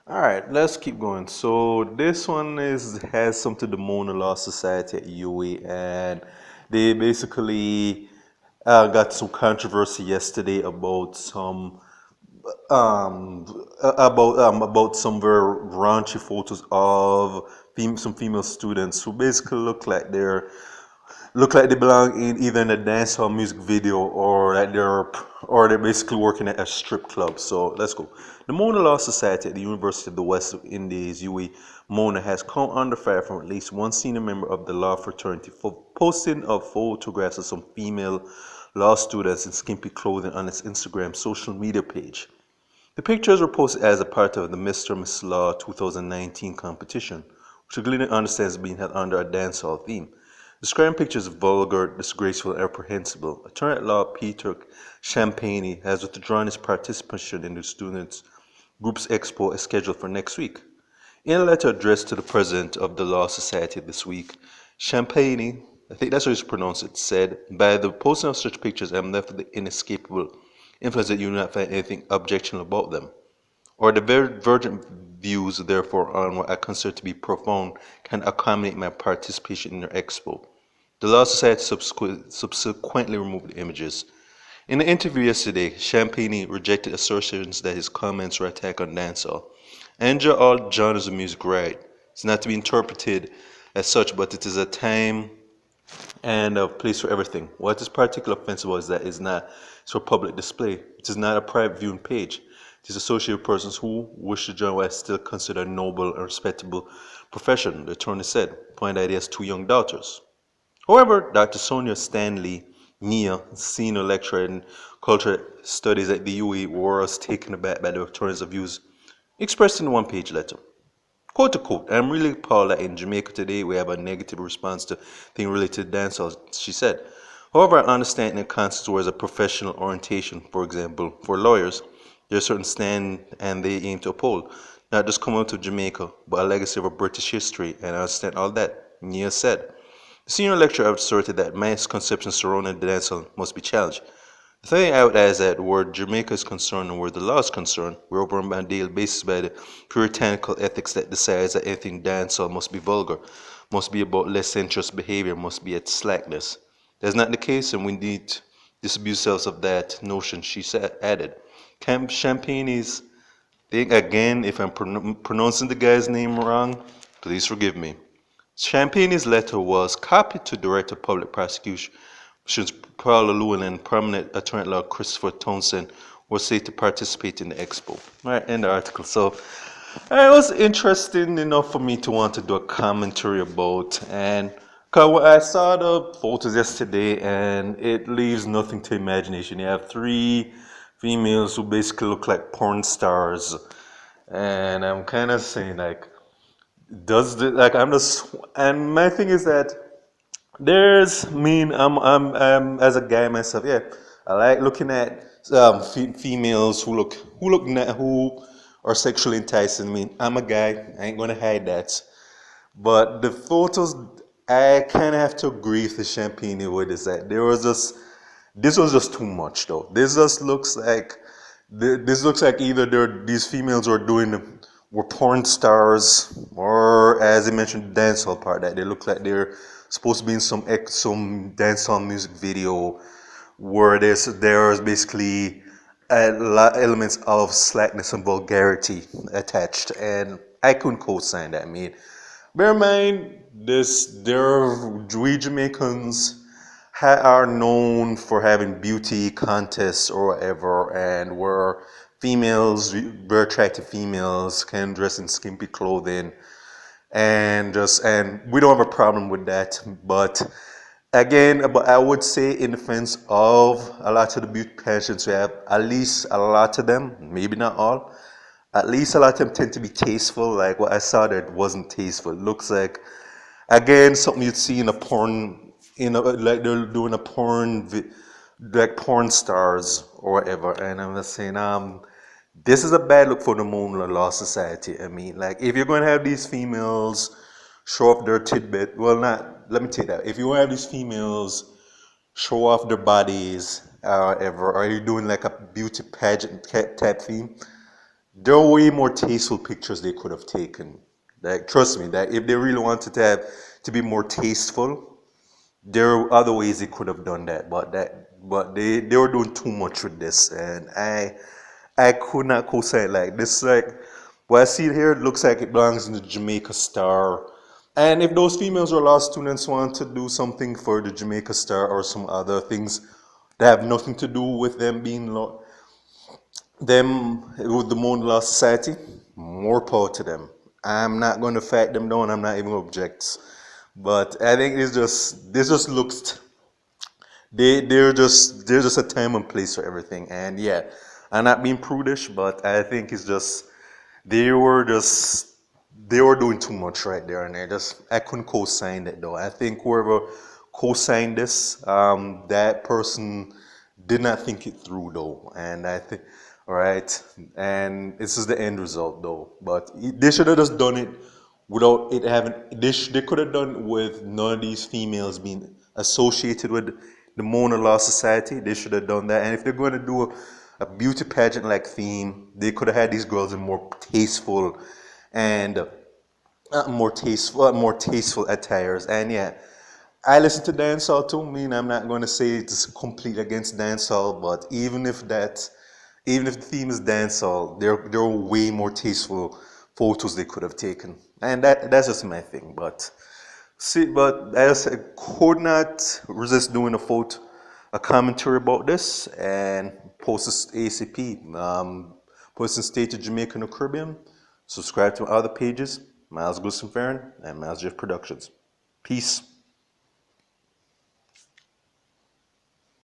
All right, let's keep going. So this one is has something to do with the Mona Law Society at UWE, and they basically got some controversy yesterday about some very raunchy photos of some female students who basically look like they belong in either in a dancehall music video or they're basically working at a strip club. So let's go. The Mona Law Society at the University of the West Indies, UWE, Mona, has come under fire from at least one senior member of the law fraternity for posting of photographs of some female law students in skimpy clothing on its Instagram social media page. The pictures were posted as a part of the Mr. and Miss Law 2019 competition, which Glennon understands is being held under a dancehall theme. Describing pictures vulgar, disgraceful, and reprehensible, attorney at law Peter Champagne has withdrawn his participation in the students' group's expo scheduled for next week. In a letter addressed to the president of the Law Society this week, Champagne, I think that's how you pronounce it, said, "By the posting of such pictures, I am left with the inescapable influence that you do not find anything objectionable about them, or the divergent views, therefore, on what I consider to be profound can accommodate my participation in your expo." The Law Society subsequently removed the images. In an interview yesterday, Champagne rejected assertions that his comments were an attack on dancehall. I enjoy all genres of music, right? It's not to be interpreted as such, but it is a time and a place for everything. What is particularly offensive is that it's for public display. It is not a private viewing page. It is associated with persons who wish to join what I still consider a noble and respectable profession, the attorney said, pointing out that he has two young daughters. However, Dr. Sonia Stanley Nia, senior lecturer in cultural studies at the UWE, was taken aback by the attorney's views expressed in the one-page letter. Quote to quote, "I'm really appalled that in Jamaica today we have a negative response to things related to dancehall," she said. "However, I understand in the context towards a professional orientation, for example, for lawyers, there are certain stand and they aim to uphold, not just come out of Jamaica, but a legacy of a British history, and I understand all that," Nia said. The senior lecturer asserted that misconceptions surrounding the dancehall must be challenged. The thing I would add is that where Jamaica is concerned and where the law is concerned, we're overrun on a daily basis by the puritanical ethics that decides that anything dancehall must be vulgar, must be about licentious behavior, must be at slackness. That's not the case, and we need to disabuse ourselves of that notion, she added. Camp Champagne's thing, again, if I'm pronouncing the guy's name wrong, please forgive me. Champagne's letter was copied to Director of Public Prosecutions Paula Lewin and Permanent Attorney at Law Christopher Townsend were said to participate in the expo. All right, end the article. So it was interesting enough for me to want to do a commentary about, and cause I saw the photos yesterday, and it leaves nothing to imagination. You have three females who basically look like porn stars, and I'm kind of saying like, I'm just, and my thing is that I'm as a guy myself. Yeah, I like looking at females who are sexually enticing. I mean, I'm a guy. I ain't gonna hide that. But the photos, I kind of have to agree with the Champagne with is that this was just too much though. This looks like either these females were porn stars, or as I mentioned, the dancehall part, that they look like they're supposed to be in some dancehall music video where there's basically a lot elements of slackness and vulgarity attached, and I couldn't co-sign that. I mean, bear in mind we Jamaicans are known for having beauty contests or whatever, and where very attractive females can dress in skimpy clothing, and we don't have a problem with that. But again, but I would say in defense of a lot of the beauty pageants we have, at least a lot of them, maybe not all, at least a lot of them tend to be tasteful. Like what I saw that wasn't tasteful. It looks like, again, something you'd see in a porn, like they're doing like porn stars or whatever. And I'm just saying, this is a bad look for the Mona Law Society. I mean, like, if you're going to have these females show off their tidbit, well, not, let me take that. If you want to have these females show off their bodies or whatever, or you're doing like a beauty pageant type theme, there are way more tasteful pictures they could have taken. Like, trust me, that if they really wanted to have to be more tasteful, there are other ways they could have done that. But they were doing too much with this, and I could not co-sign like this. Like what I see here, it looks like it belongs in the Jamaica Star. And if those females or law students want to do something for the Jamaica Star or some other things that have nothing to do with them being law, them with the Mona Law Society, more power to them. I'm not going to fight them down. I'm not even going to object. But I think it's just this just looks they're just a time and place for everything. And yeah, I'm not being prudish, but I think it's just they were just they were doing too much right there, and I couldn't co-sign it though. I think whoever co-signed this, that person did not think it through though, and I think all right, and this is the end result though. But they should have just done it without it having. They could have done it with none of these females being associated with the Mona Law Society. They should have done that. And if they're going to do a beauty pageant like theme, they could have had these girls in more tasteful and more tasteful attires. And yeah, I listen to dancehall too. I mean, I'm not going to say it's complete against dancehall, but even if the theme is dancehall, there are way more tasteful photos they could have taken, and that's just my thing. But see, but as I could not resist doing a commentary about this, and post this ACP, post in State of Jamaica and the Caribbean. Subscribe to my other pages, Miles Glisson Farron and Miles Jeff Productions. Peace.